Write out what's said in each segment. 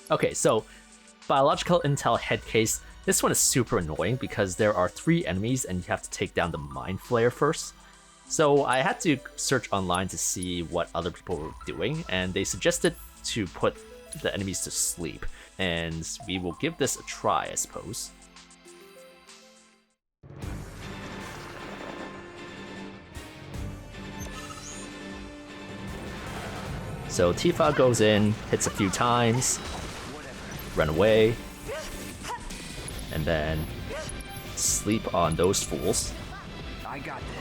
Okay, so biological intel head case. This one is super annoying because there are 3 enemies and you have to take down the mind flayer first. So I had to search online to see what other people were doing, and they suggested to put the enemies to sleep. And we will give this a try, I suppose. So Tifa goes in, hits a few times, run away, and then sleep on those fools.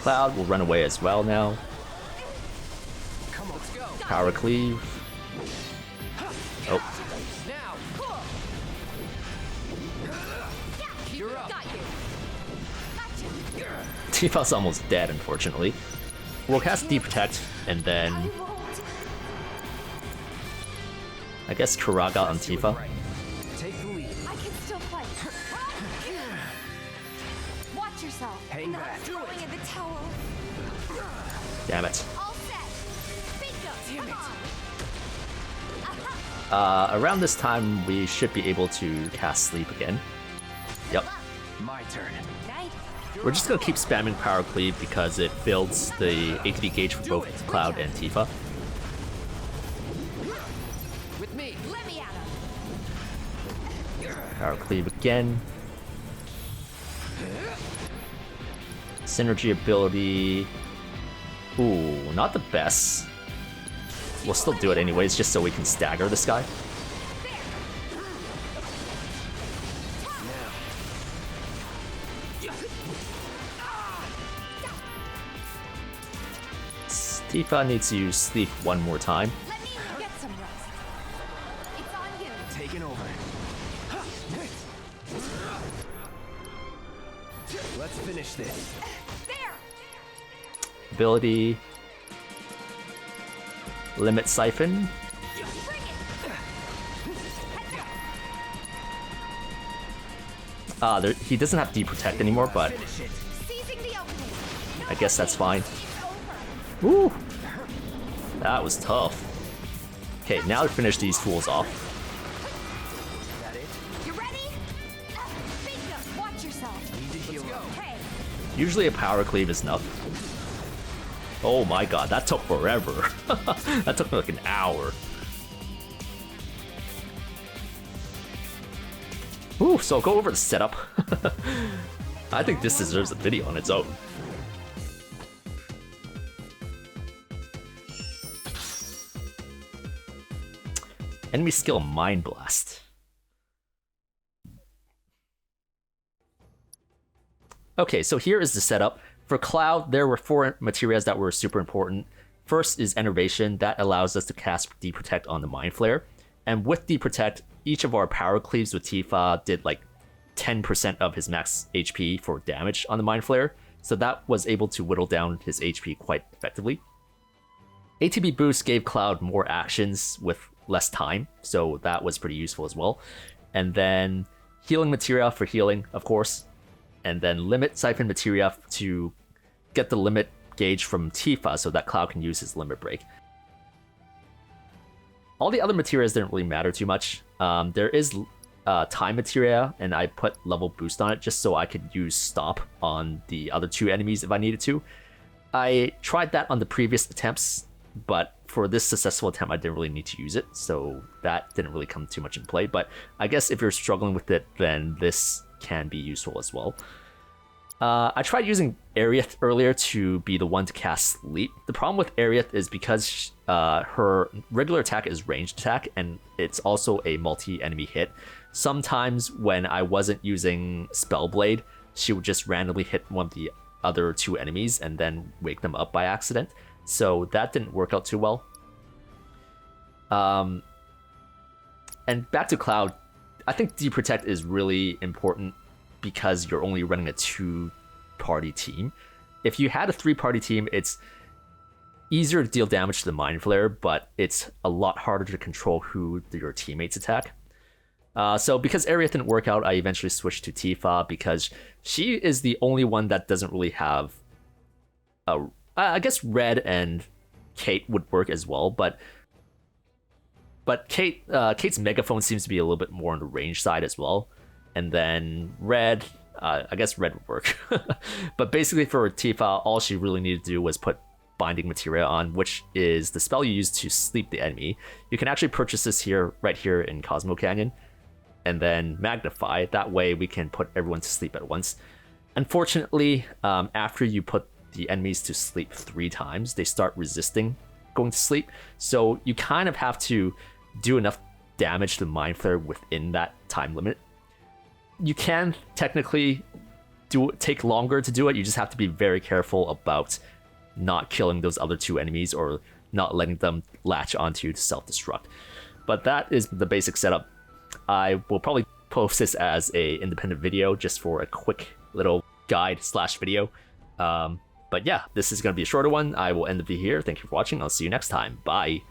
Cloud will run away as well now. Power cleave. Oh. Tifa's almost dead, unfortunately. We'll cast Deep Protect, and then I guess Kuraga on Tifa. Take the lead. I can still fight. Watch yourself. Hang back. Throwing in the towel. Damn it. All set. Bingo. Come on. Around this time, we should be able to cast Sleep again. Yep. My turn. We're just gonna keep spamming Power Cleave because it builds the ATB gauge for both Cloud and Tifa. With me. Let me at him. Power Cleave again. Synergy ability. Ooh, not the best. We'll still do it anyways, just so we can stagger this guy. Tifa needs to sleep one more time. Let me get some rest. It's on you. Taking over. Let's finish this. There. Ability. Limit Siphon. Bring it. He doesn't have Deep Protect anymore, but Seizing the opening. I guess that's fine. It's over. Woo! That was tough. Okay, now to finish these fools off. You ready? Bingo. Watch yourself. Need to heal up. Hey. Usually a Power Cleave is enough. Oh my god, that took forever. That took me like an hour. Ooh, so go over the setup. I think this deserves a video on its own. Enemy skill Mind Blast. Okay, so here is the setup. For Cloud, there were 4 materials that were super important. First is Enervation, that allows us to cast Deep Protect on the Mind Flayer. And with Deep Protect, each of our power cleaves with Tifa did like 10% of his max HP for damage on the Mind Flayer. So that was able to whittle down his HP quite effectively. ATB Boost gave Cloud more actions with less time, so that was pretty useful as well. And then Healing Materia for healing, of course. And then Limit Siphon Materia to get the limit gauge from Tifa so that Cloud can use his limit break. All the other materials didn't really matter too much. There is time materia, and I put level boost on it just so I could use stop on the other 2 enemies if I needed to. I tried that on the previous attempts, but for this successful attempt I didn't really need to use it, so that didn't really come too much in play. But I guess if you're struggling with it, then this can be useful as well. I tried using Arieth earlier to be the one to cast Sleep. The problem with Arieth is because her regular attack is ranged attack, and it's also a multi-enemy hit. Sometimes when I wasn't using Spellblade, she would just randomly hit one of the other 2 enemies and then wake them up by accident. So that didn't work out too well. And back to Cloud, I think Deep Protect is really important because you're only running a 2-party team. If you had a 3-party team, it's easier to deal damage to the Mind Flayer, but it's a lot harder to control who your teammates attack. So because Arieth didn't work out, I eventually switched to Tifa because she is the only one that doesn't really have I guess Red and Kate would work as well, but But Kate's megaphone seems to be a little bit more on the range side as well. And then red, I guess red would work. But basically for Tifa, all she really needed to do was put binding materia on, which is the spell you use to sleep the enemy. You can actually purchase this here, right here in Cosmo Canyon, and then magnify. That way we can put everyone to sleep at once. Unfortunately, after you put the enemies to sleep 3 times, they start resisting going to sleep. So you kind of have to do enough damage to Mind Flayer within that time limit. You can technically take longer to do it. You just have to be very careful about not killing those other 2 enemies or not letting them latch onto you to self-destruct. But that is the basic setup. I will probably post this as a independent video just for a quick little guide / video. But yeah, this is going to be a shorter one. I will end the video here. Thank you for watching. I'll see you next time. Bye.